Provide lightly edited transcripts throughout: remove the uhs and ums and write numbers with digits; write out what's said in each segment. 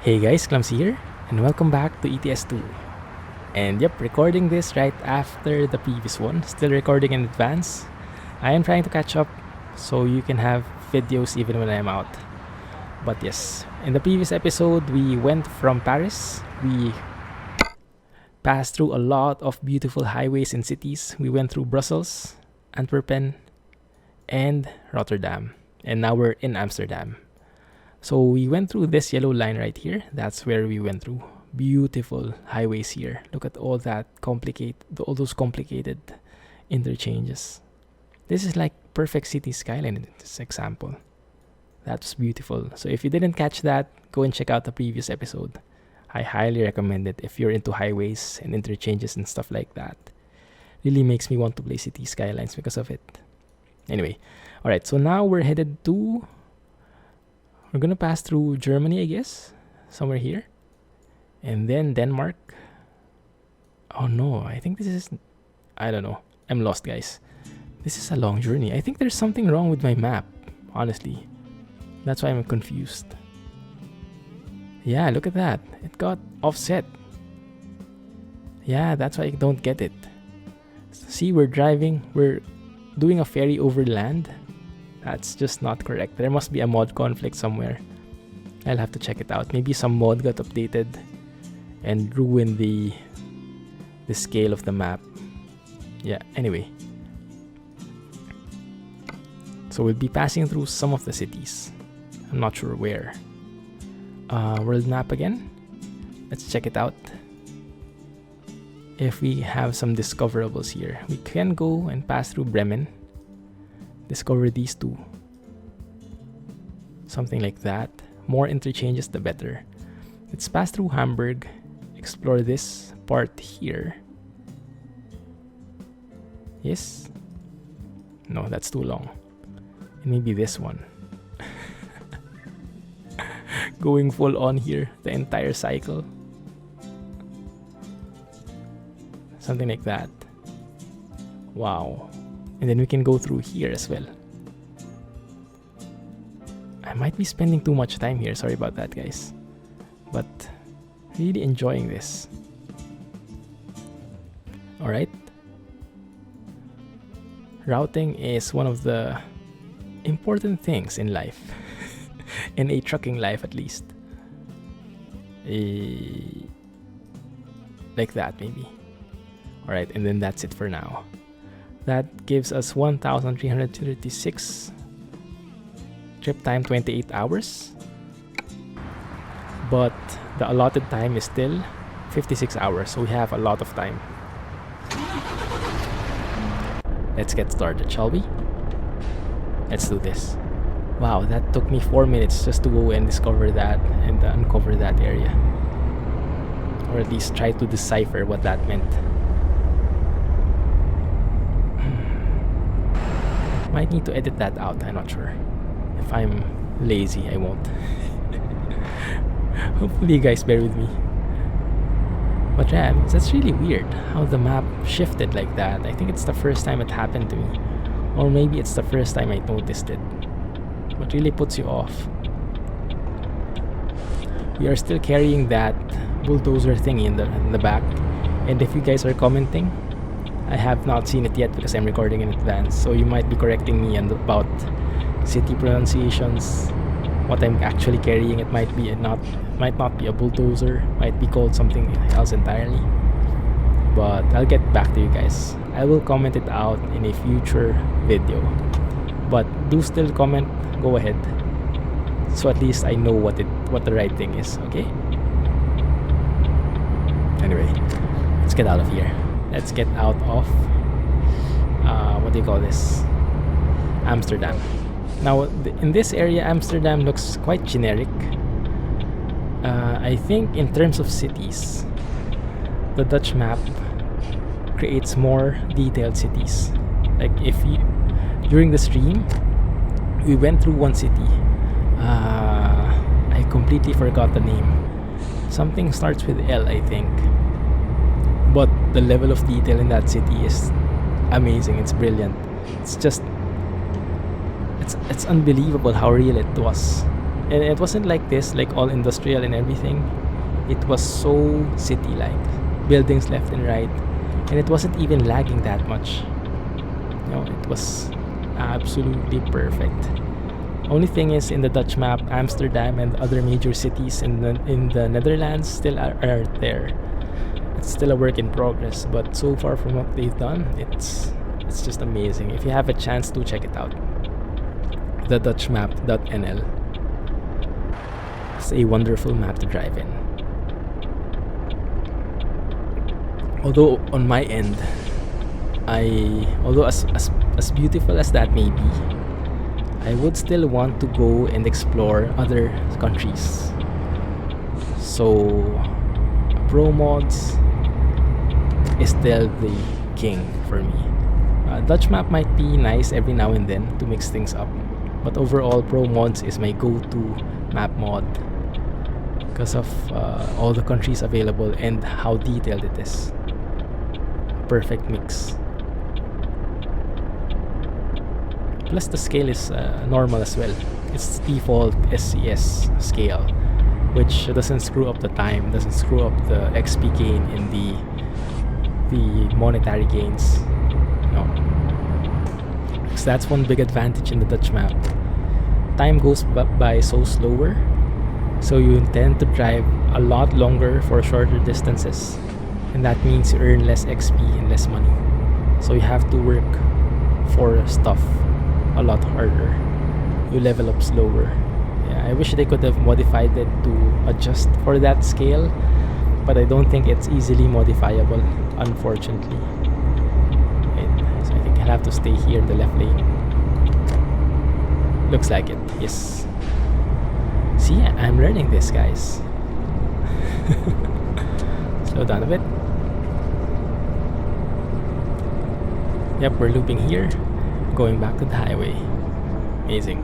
Hey guys, Clumsy here, and welcome back to ETS2. And yep, recording this right after the previous one, still recording in advance. I am trying to catch up so you can have videos even when I am out. But yes, in the previous episode, we went from Paris. We passed through a lot of beautiful highways and cities. We went through Brussels, Antwerpen, and Rotterdam. And now we're in Amsterdam. So we went through this yellow line right here. That's where we went through. Beautiful highways here. Look at all those complicated interchanges. This is like perfect city skyline in this example. That's beautiful. So if you didn't catch that, go and check out the previous episode. I highly recommend it if you're into highways and interchanges and stuff like that. Really makes me want to play city skylines because of it. Anyway, alright, so now we're headed to... We're gonna pass through Germany, I guess. Somewhere here. And then Denmark. Oh no, I think this is... I don't know. I'm lost, guys. This is a long journey. I think there's something wrong with my map, honestly. That's why I'm confused. Yeah, look at that. It got offset. Yeah, that's why I don't get it. See, we're doing a ferry over land. That's just not correct. There must be a mod conflict somewhere. I'll have to check it out. Maybe some mod got updated and ruined the scale of the map. Yeah, anyway. So we'll be passing through some of the cities. I'm not sure where. World map again. Let's check it out. If we have some discoverables here, we can go and pass through Bremen. Discover these two. Something like that. More interchanges, the better. Let's pass through Hamburg. Explore this part here. Yes? No, that's too long. And maybe this one. Going full on here. The entire cycle. Something like that. Wow. And then we can go through here as well. I might be spending too much time here. Sorry about that, guys. But really enjoying this. Alright. Routing is one of the important things in life. In a trucking life, at least. Like that, maybe. Alright, and then that's it for now. That gives us 1,336 trip time, 28 hours. But the allotted time is still 56 hours, so we have a lot of time. Let's get started, shall we? Let's do this. Wow, that took me 4 minutes just to go and discover that and uncover that area. Or at least try to decipher what that meant. Might need to edit that out, I'm not sure. If I'm lazy, I won't. Hopefully you guys bear with me. But yeah, that's really weird how the map shifted like that. I think it's the first time it happened to me. Or maybe it's the first time I noticed it. What really puts you off. We are still carrying that bulldozer thingy in the back. And if you guys are commenting, I have not seen it yet because I'm recording in advance, so you might be correcting me about city pronunciations. What I'm actually carrying, it might not be a bulldozer, might be called something else entirely. But I'll get back to you guys. I will comment it out in a future video. But do still comment, go ahead. So at least I know what the right thing is, okay? Anyway, let's get out of here. Let's get out of, what do you call this? Amsterdam. Now, in this area, Amsterdam looks quite generic. I think in terms of cities, the Dutch map creates more detailed cities. Like during the stream, we went through one city. I completely forgot the name. Something starts with L, I think. But the level of detail in that city is amazing. It's brilliant. It's unbelievable how real it was. And it wasn't like this, like all industrial and everything. It was so city-like, buildings left and right, and it wasn't even lagging that much. It was absolutely perfect. Only thing is, in the Dutch map, Amsterdam and other major cities in the Netherlands still are there. It's still a work in progress, but so far from what they've done, it's just amazing. If you have a chance to check it out, the Dutchmap.nl. It's a wonderful map to drive in. Although on my end, although as beautiful as that may be, I would still want to go and explore other countries. So ProMods is still the king for me. Dutch map might be nice every now and then to mix things up, but overall ProMods is my go-to map mod because of all the countries available and how detailed it is. Perfect mix. Plus the scale is normal as well. It's default SCS scale, which doesn't screw up the time, doesn't screw up the XP gain and the monetary gains. No. So that's one big advantage in the Dutch map. Time goes by so slower, so you tend to drive a lot longer for shorter distances, and that means you earn less XP and less money. So you have to work for stuff a lot harder. You level up slower. Yeah, I wish they could have modified it to adjust for that scale, but I don't think it's easily modifiable, unfortunately. So I think I'll have to stay here in the left lane. Looks like it, yes. See, I'm learning this, guys. Slow down a bit. Yep, we're looping here, going back to the highway. Amazing.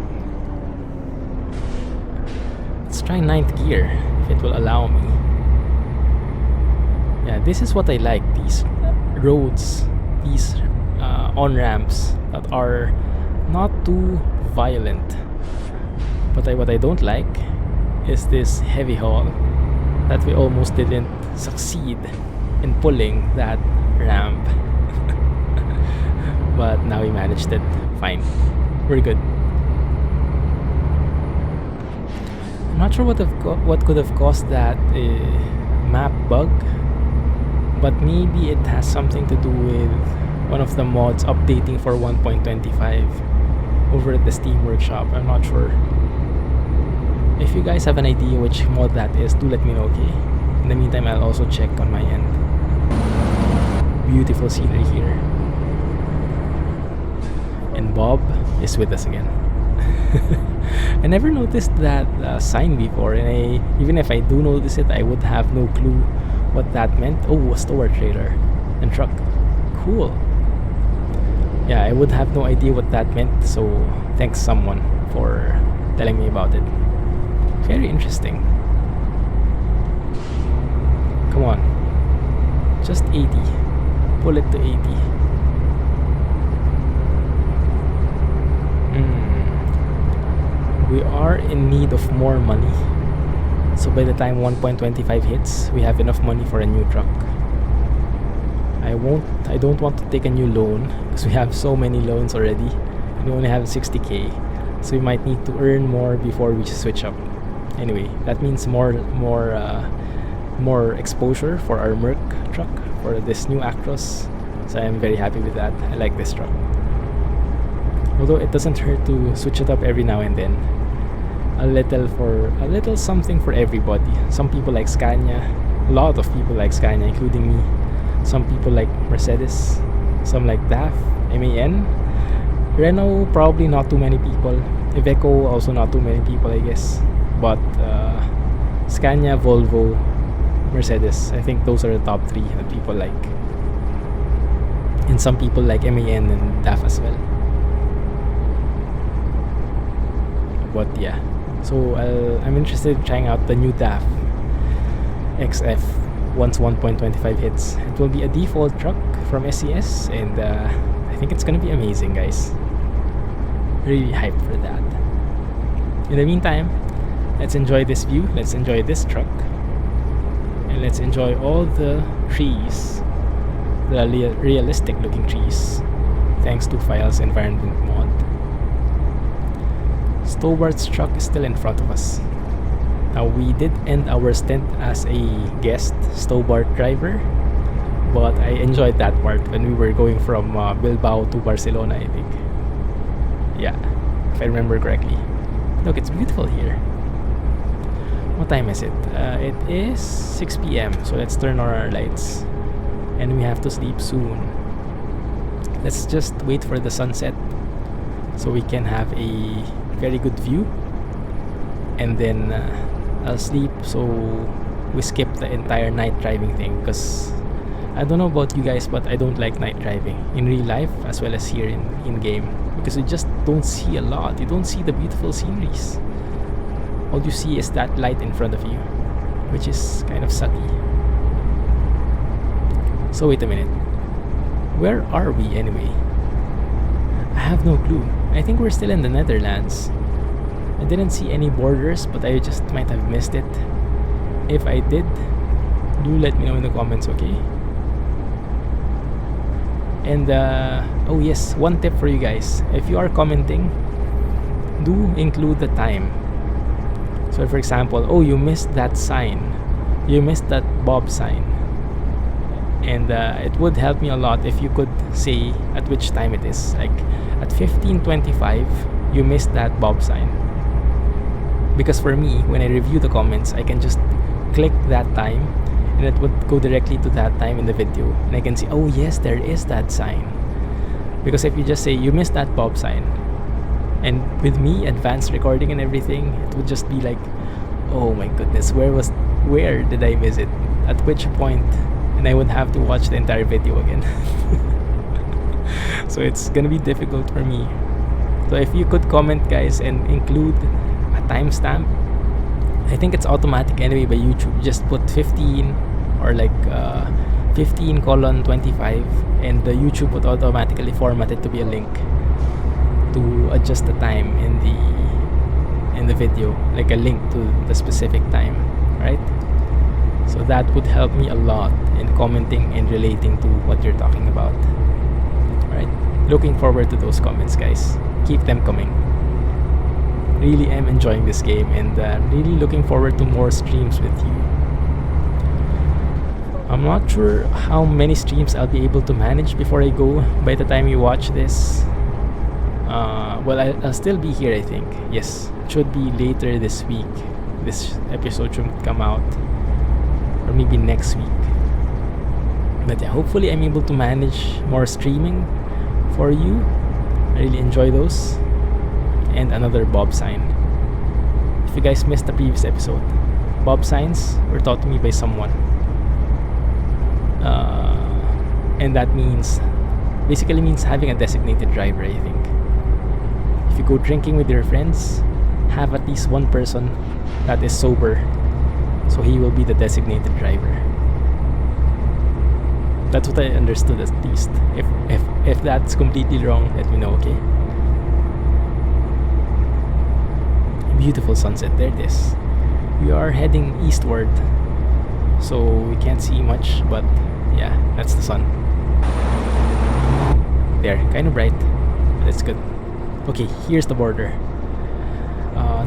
Let's try 9th gear, if it will allow me. Yeah, this is what I like, these roads, these on-ramps that are not too violent. But what I don't like is this heavy haul that we almost didn't succeed in pulling that ramp. But now we managed it. Fine. We're good. I'm not sure what could have caused that map bug, but maybe it has something to do with one of the mods updating for 1.25 over at the Steam Workshop. I'm not sure. If you guys have an idea which mod that is, do let me know, okay? In the meantime, I'll also check on my end. Beautiful scenery here. And Bob is with us again. I never noticed that sign before, and even if I do notice it, I would have no clue what that meant. Oh, a store trailer and truck. Cool. Yeah, I would have no idea what that meant, so thanks someone for telling me about it. Very interesting. Come on. Just 80. Pull it to 80. We are in need of more money. So by the time 1.25 hits, we have enough money for a new truck. I don't want to take a new loan because we have so many loans already. And we only have 60k. So we might need to earn more before we switch up. Anyway, that means more exposure for our Merc truck, for this new Actros. So I'm very happy with that. I like this truck. Although it doesn't hurt to switch it up every now and then. A little something for everybody. Some people like Scania. A lot of people like Scania, including me. Some people like Mercedes. Some like DAF, MAN. Renault, probably not too many people. Iveco, also not too many people, I guess. But Scania, Volvo, Mercedes, I think those are the top 3 that people like. And some people like MAN and DAF as well. But yeah, so I'm interested in trying out the new DAF XF once 1.25 hits. It will be a default truck from SCS, and I think it's gonna be amazing, guys. Really hyped for that. In the meantime, Let's enjoy this view, let's enjoy this truck, and let's enjoy all the trees, the realistic looking trees, thanks to File's environment mod. Stobart's truck is still in front of us. Now we did end our stint as a guest Stobart driver, but I enjoyed that part when we were going from Bilbao to Barcelona, I think. Yeah, if I remember correctly. Look, it's beautiful here. What time is it? It is 6 p.m. So let's turn on our lights. And we have to sleep soon. Let's just wait for the sunset so we can have a very good view. And then I'll sleep, so we skip the entire night driving thing, because I don't know about you guys, but I don't like night driving in real life as well as here in game, because you just don't see a lot. You don't see the beautiful sceneries. All you see is that light in front of you, which is kind of sucky. So wait a minute, where are we anyway? I have no clue. I think we're still in the Netherlands. I didn't see any borders, but I just might have missed it. If I did, do let me know in the comments, okay? And oh yes, one tip for you guys: if you are commenting, do include the time. So for example, oh, you missed that sign, you missed that Bob sign, and it would help me a lot if you could say at which time it is. Like at 15:25 you missed that Bob sign, because for me, when I review the comments, I can just click that time and it would go directly to that time in the video, and I can see, oh yes, there is that sign. Because if you just say you missed that Bob sign, and with me advanced recording and everything, it would just be like, oh my goodness, where did I miss it, at which point, and I would have to watch the entire video again. So it's gonna be difficult for me. So if you could comment, guys, and include a timestamp, I think it's automatic anyway by YouTube. Just put 15 or like 15:25, and the YouTube would automatically format it to be a link to adjust the time in the video, like a link to the specific time, right? So that would help me a lot in commenting and relating to what you're talking about. Right? Looking forward to those comments, guys. Keep them coming. Really am enjoying this game, and really looking forward to more streams with you. I'm not sure how many streams I'll be able to manage before I go by the time you watch this. Well, I'll still be here, I think. Yes, it should be later this week. This episode should come out, or maybe next week. But yeah, hopefully I'm able to manage more streaming for you. I really enjoy those. And another Bob sign. If you guys missed the previous episode, Bob signs were taught to me by someone. And that basically means having a designated driver, I think. If you go drinking with your friends, have at least one person that is sober, so he will be the designated driver. That's what I understood, at least. If that's completely wrong, let me know, okay? Beautiful sunset, there it is. We are heading eastward, so we can't see much, but yeah, that's the sun. There, kind of bright. That's good. Okay, here's the border.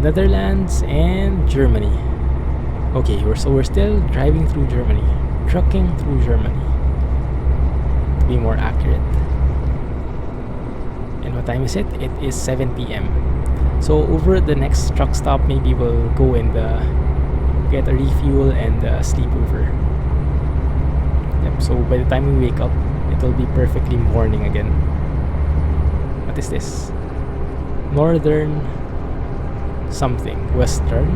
Netherlands and Germany. Okay, we're still driving through Germany, trucking through Germany, to be more accurate. And what time is it? It is 7 p.m. So over the next truck stop, maybe we'll go and get a refuel and sleep over. Yep, so by the time we wake up, it'll be perfectly morning again. What is this? Northern something. Western?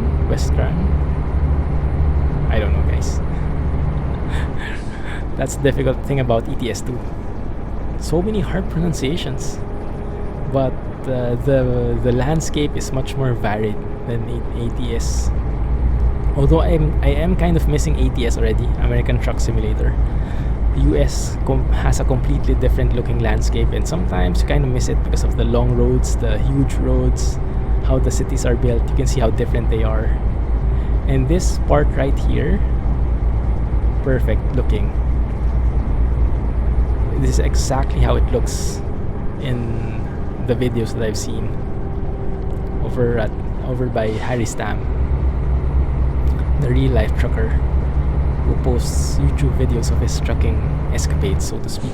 I don't know, guys. That's the difficult thing about ETS2. So many hard pronunciations. But the landscape is much more varied than ATS. Although I am kind of missing ATS already, American Truck Simulator. The US has a completely different looking landscape, and sometimes you kind of miss it because of the long roads, the huge roads, how the cities are built, you can see how different they are. And this part right here, perfect looking. This is exactly how it looks in the videos that I've seen over by Harry Stam, the real life trucker who posts YouTube videos of his trucking escapades, so to speak.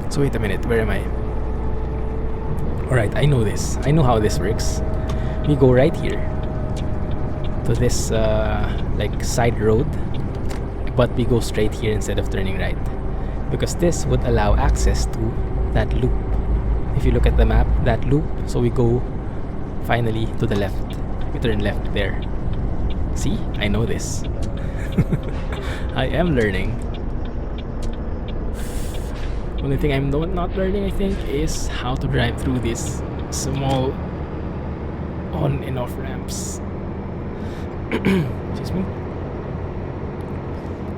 So wait a minute, where am I? Alright, I know this. I know how this works. We go right here to this like side road, but we go straight here instead of turning right, because this would allow access to that loop. If you look at the map, that loop, so we go finally to the left. We turn left there. See? I know this. I am learning. Only thing I'm not learning, I think, is how to drive through these small on and off ramps. Excuse me.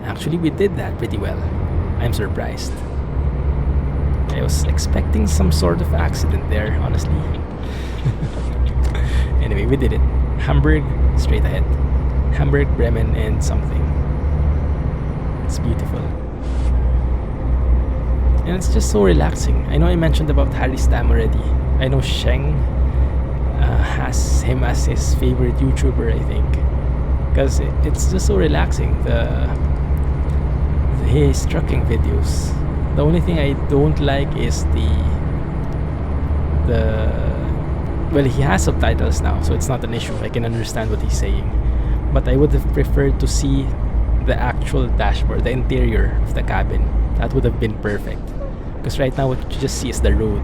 Actually, we did that pretty well. I'm surprised. I was expecting some sort of accident there, honestly. Anyway, we did it. Hamburg, straight ahead. Hamburg, Bremen, and something. It's beautiful. And it's just so relaxing. I know I mentioned about Harry Stam already. I know Sheng has him as his favorite YouTuber, I think. Because it's just so relaxing. His trucking videos. The only thing I don't like is well, he has subtitles now, so it's not an issue. I can understand what he's saying. But I would have preferred to see the actual dashboard, the interior of the cabin. That would have been perfect. Because right now what you just see is the road.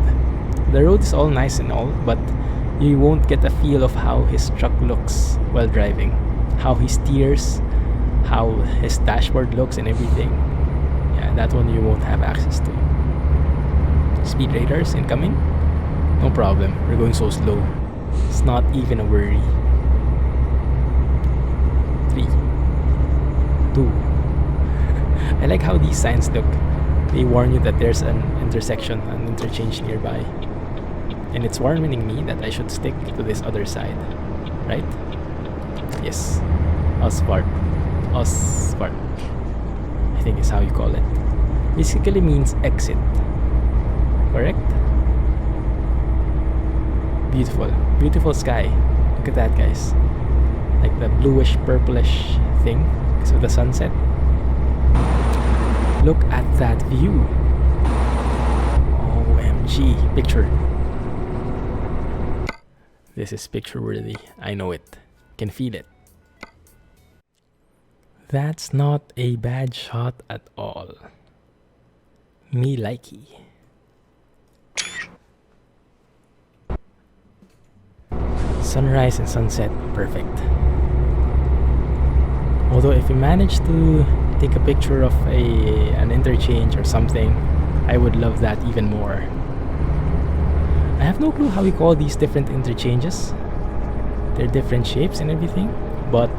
The road is all nice and all, but you won't get a feel of how his truck looks while driving. How he steers, how his dashboard looks and everything. Yeah, that one you won't have access to. Speed radars incoming? No problem, we're going so slow. It's not even a worry. 3, 2. I like how these signs look. They warn you that there's an intersection, an interchange nearby. And it's warning me that I should stick to this other side. Right? Yes. Ausfahrt. Ausfahrt, I think is how you call it. Basically means exit. Correct? Beautiful. Beautiful sky. Look at that, guys. Like the bluish purplish thing. So the sunset. Look at that view. OMG. Picture. This is picture worthy. I know it. Can feel it. That's not a bad shot at all. Me likey. Sunrise and sunset, perfect. Although if you manage to take a picture of an interchange or something, I would love that even more. I have no clue how we call these different interchanges. They're different shapes and everything, but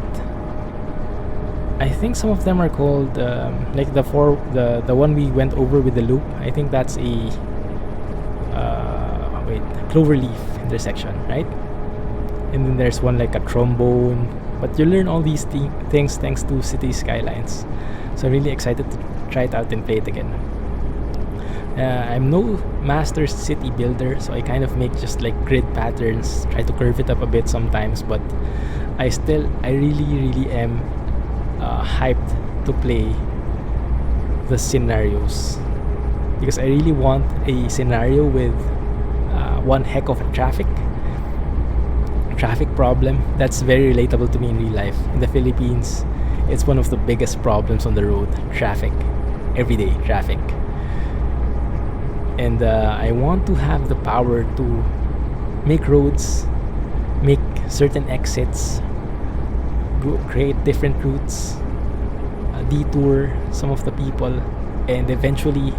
I think some of them are called like the one we went over with the loop. I think that's a cloverleaf intersection, right? And then there's one like a trombone. But you learn all these things thanks to City Skylines. So I'm really excited to try it out and play it again. I'm no master city builder, so I kind of make just like grid patterns, try to curve it up a bit sometimes, but I really am hyped to play the scenarios, because I really want a scenario with one heck of a traffic problem that's very relatable to me in real life. In the Philippines, it's one of the biggest problems on the road. Traffic, everyday traffic. And I want to have the power to make roads, make certain exits, create different routes, detour some of the people, and eventually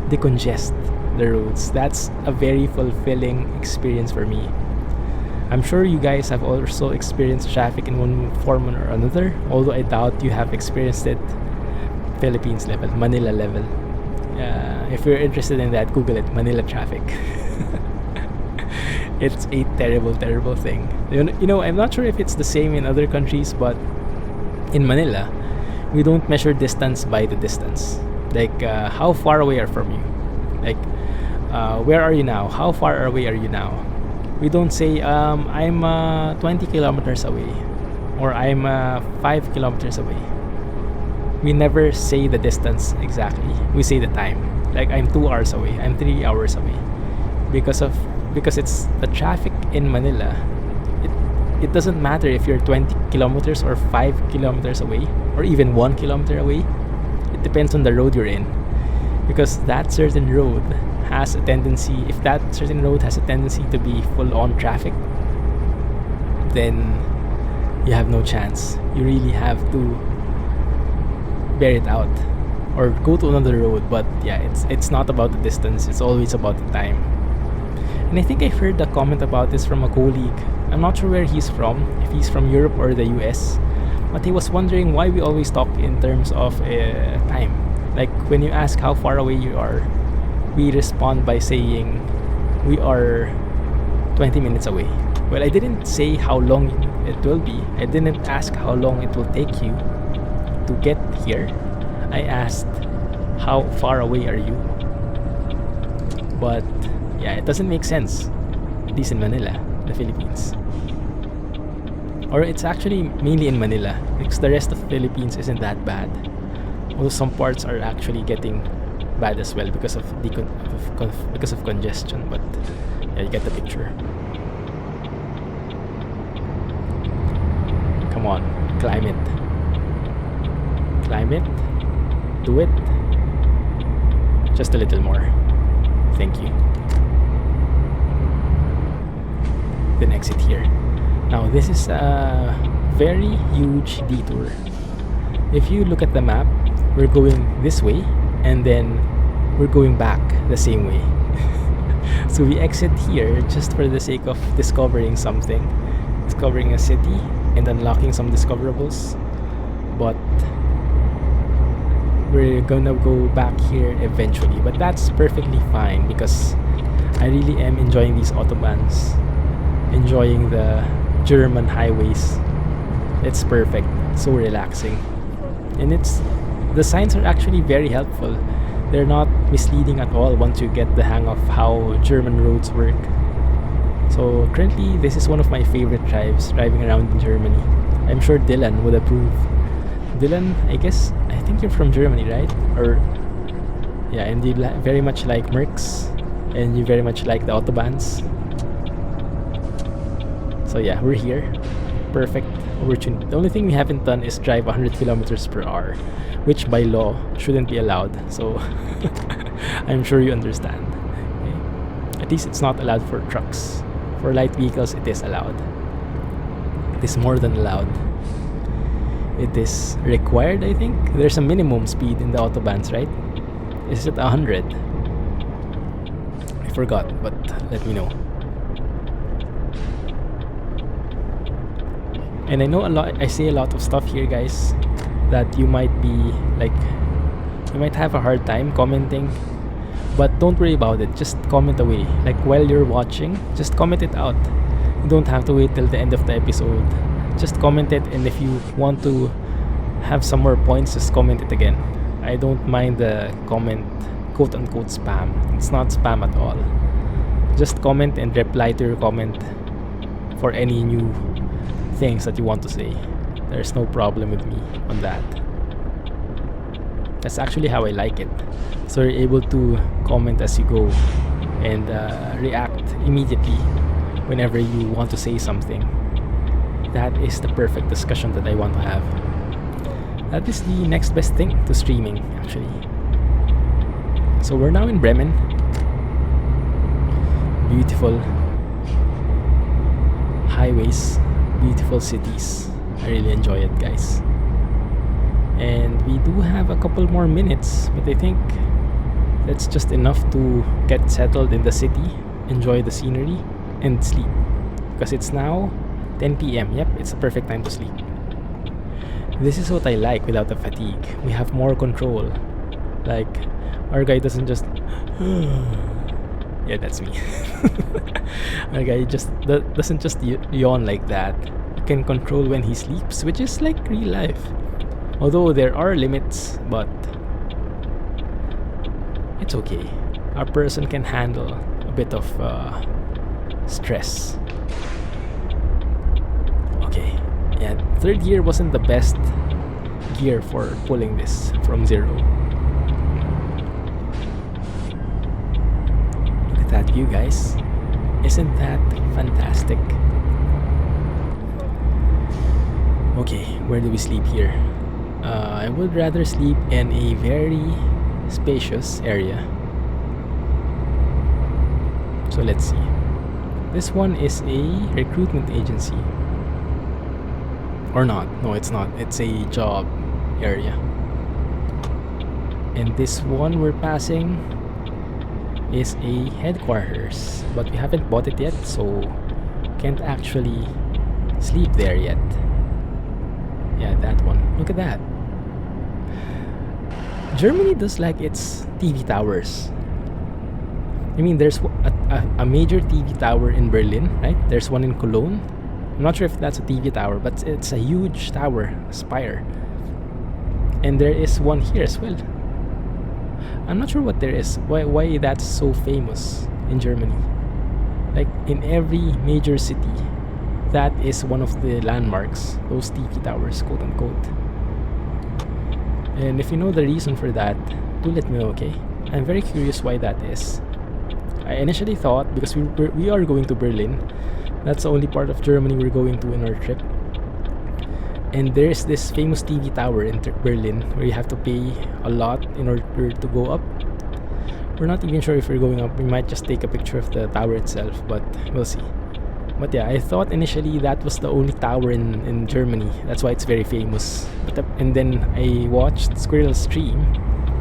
decongest the roads. That's a very fulfilling experience for me. I'm sure you guys have also experienced traffic in one form or another, although I doubt you have experienced it Philippines level, Manila level. If you're interested in that, Google it, Manila traffic. It's a terrible, terrible thing. You know, I'm not sure if it's the same in other countries, but in Manila, we don't measure distance by the distance. Like, how far away are from you? Like, where are you now? How far away are you now? We don't say, I'm 20 kilometers away, or I'm 5 kilometers away. We never say the distance exactly. We say the time. Like, I'm 2 hours away, I'm 3 hours away. Because it's the traffic in Manila. It doesn't matter if you're 20 kilometers or 5 kilometers away, or even 1 kilometer away. It depends on the road you're in. Because that certain road has a tendency, if that certain road has a tendency to be full on traffic, then you have no chance. You really have to bear it out or go to another road. But yeah, it's not about the distance, it's always about the time. And I think I heard a comment about this from a colleague. I'm not sure where he's from, if he's from Europe or the US, but he was wondering why we always talk in terms of time. Like, when you ask how far away you are, we respond by saying we are 20 minutes away. Well, I didn't say how long it will be. I didn't ask how long it will take you to get here. I asked, how far away are you? But yeah, it doesn't make sense, at least in Manila, the Philippines. Or it's actually mainly in Manila, because the rest of the Philippines isn't that bad. Although some parts are actually getting bad as well because of because of congestion. But yeah, you get the picture. Come on, climb it. Climb it. Do it. Just a little more. Thank you. Then exit here. Now this is a very huge detour. If you look at the map, we're going this way and then we're going back the same way. So we exit here just for the sake of discovering something, discovering a city and unlocking some discoverables. But we're gonna go back here eventually, but that's perfectly fine because I really am enjoying these Autobahns, enjoying the German highways. It's perfect, so relaxing, and the signs are actually very helpful. They're not misleading at all once you get the hang of how German roads work. So currently this is one of my favorite drives, driving around in Germany. I'm sure Dylan would approve. Dylan, I think you're from Germany, right? Or yeah, and you very much like Mercs, and you very much like the Autobahns. So yeah, we're here. Perfect opportunity. The only thing we haven't done is drive 100 kilometers per hour, which by law shouldn't be allowed. So I'm sure you understand. Okay. At least it's not allowed for trucks. For light vehicles, it is allowed. It is more than allowed. It is required, I think. There's a minimum speed in the Autobahns, right? Is it 100? I forgot, but let me know. And I know I say a lot of stuff here, guys, that you might be like, you might have a hard time commenting, but don't worry about it. Just comment away. Like, while you're watching, just comment it out. You don't have to wait till the end of the episode. Just comment it, and if you want to have some more points, just comment it again. I don't mind the comment, quote unquote spam. It's not spam at all. Just comment and reply to your comment for any new things that you want to say. There's no problem with me on that. That's actually how I like it. So you're able to comment as you go and react immediately whenever you want to say something. That is the perfect discussion that I want to have. That is the next best thing to streaming, actually. So we're now in Bremen. Beautiful highways, beautiful cities. I really enjoy it, guys. And we do have a couple more minutes, but I think that's just enough to get settled in the city, enjoy the scenery, and sleep. Because it's now 10 p.m. Yep, it's a perfect time to sleep. This is what I like without the fatigue. We have more control. Like, our guy doesn't just Yeah, that's me. A guy just doesn't just yawn like that. You can control when he sleeps, which is like real life. Although there are limits, but it's okay. Our person can handle a bit of stress. Okay, yeah, third gear wasn't the best gear for pulling this from zero. Look at that view, guys. Isn't that fantastic? Okay, where do we sleep here? I would rather sleep in a very spacious area. So let's see. This one is a recruitment agency. Or not. No, it's not. It's a job area. And this one we're passing is a headquarters. But we haven't bought it yet, so can't actually sleep there yet. Yeah, that one. Look at that. Germany does like its TV towers. I mean, there's a major TV tower in Berlin, right? There's one in Cologne. I'm not sure if that's a TV tower, but it's a huge tower, a spire. And there is one here as well. I'm not sure what there is. Why that's so famous in Germany. Like in every major city, that is one of the landmarks. Those TV towers, quote unquote. And if you know the reason for that, do let me know, okay? I'm very curious why that is. I initially thought, because we are going to Berlin, that's the only part of Germany we're going to in our trip. And there's this famous TV tower in Berlin where you have to pay a lot in order to go up. We're not even sure if we're going up. We might just take a picture of the tower itself, but we'll see. But yeah, I thought initially that was the only tower in Germany. That's why it's very famous. And then I watched Squirrel's stream.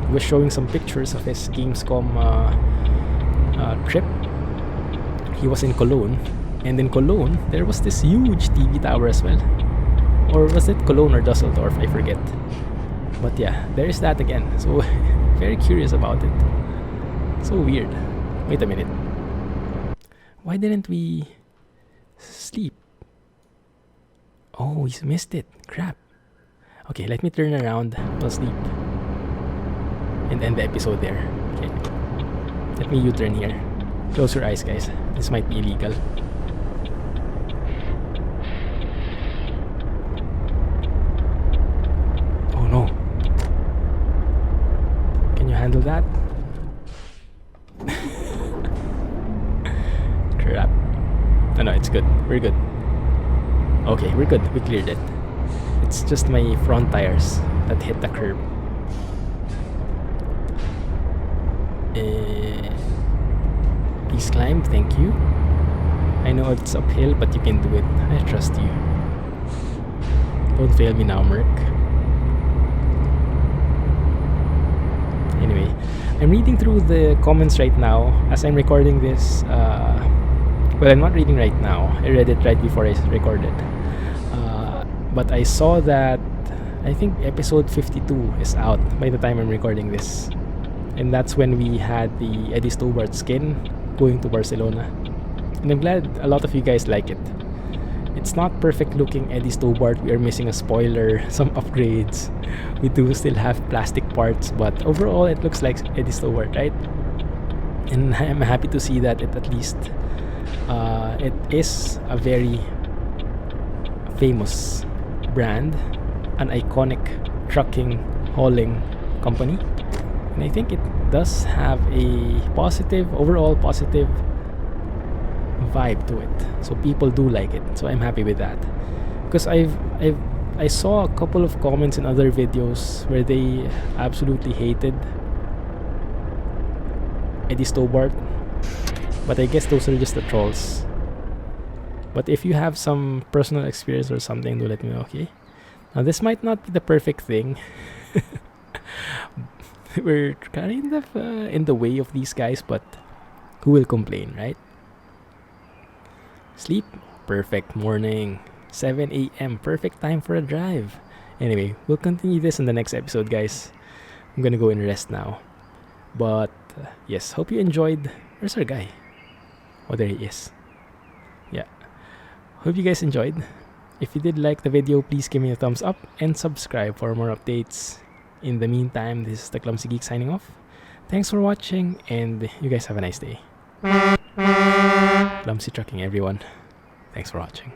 He was showing some pictures of his Gamescom trip. He was in Cologne. And in Cologne, there was this huge TV tower as well. Or was it Cologne or Dusseldorf? I forget. But yeah, there is that again. So, very curious about it. So weird. Wait a minute. Why didn't we sleep? Oh, we missed it. Crap. Okay, let me turn around. We'll sleep. And end the episode there. Okay. Let me U-turn here. Close your eyes, guys. This might be illegal. Oh no. Can you handle that? Crap. No, it's good. We're good. Okay, we're good. We cleared it. It's just my front tires that hit the curb. Please climb, thank you. I know it's uphill, but you can do it. I trust you. Don't fail me now, Merc. Anyway, I'm reading through the comments right now as I'm recording this. Well, I'm not reading right now. I read it right before I recorded. But I saw that I think episode 52 is out by the time I'm recording this. And that's when we had the Eddie Stobart skin going to Barcelona. And I'm glad a lot of you guys like it. It's not perfect looking Eddie Stobart. We are missing a spoiler, some upgrades. We do still have plastic parts, but overall it looks like Eddie Stobart, right? And I'm happy to see that it at least it is a very famous brand, an iconic trucking hauling company. And I think it does have a overall positive vibe to it. So people do like it. So I'm happy with that. Because I saw a couple of comments in other videos where they absolutely hated Eddie Stobart. But I guess those are just the trolls. But if you have some personal experience or something, do let me know, okay? Now this might not be the perfect thing. We're kind of in the way of these guys, but who will complain, right? Sleep? Perfect morning. 7 a.m. Perfect time for a drive. Anyway, we'll continue this in the next episode, guys. I'm gonna go and rest now. But yes, hope you enjoyed Where's our guy? Oh, there he is. Yeah. Hope you guys enjoyed. If you did like the video, please give me a thumbs up and subscribe for more updates. In the meantime, this is the Clumsy Geek signing off. Thanks for watching, and you guys have a nice day. Clumsy trucking, everyone. Thanks for watching.